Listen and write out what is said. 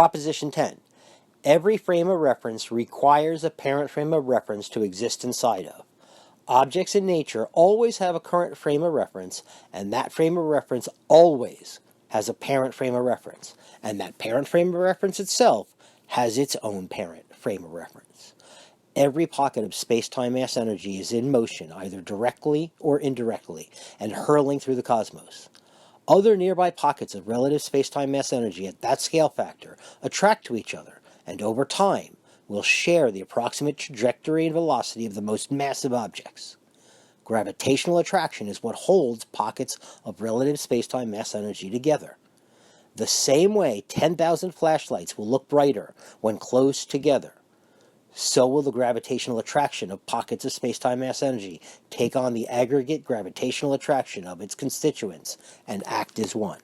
Proposition 10. Every frame of reference requires a parent frame of reference to exist inside of. Objects in nature always have a current frame of reference, and that frame of reference always has a parent frame of reference, and that parent frame of reference itself has its own parent frame of reference. Every pocket of space-time mass energy is in motion, either directly or indirectly, and hurling through the cosmos. Other nearby pockets of relative space-time mass energy at that scale factor attract to each other, and over time will share the approximate trajectory and velocity of the most massive objects. Gravitational attraction is what holds pockets of relative space-time mass energy together. The same way 10,000 flashlights will look brighter when close together, so will the gravitational attraction of pockets of space-time mass energy take on the aggregate gravitational attraction of its constituents and act as one.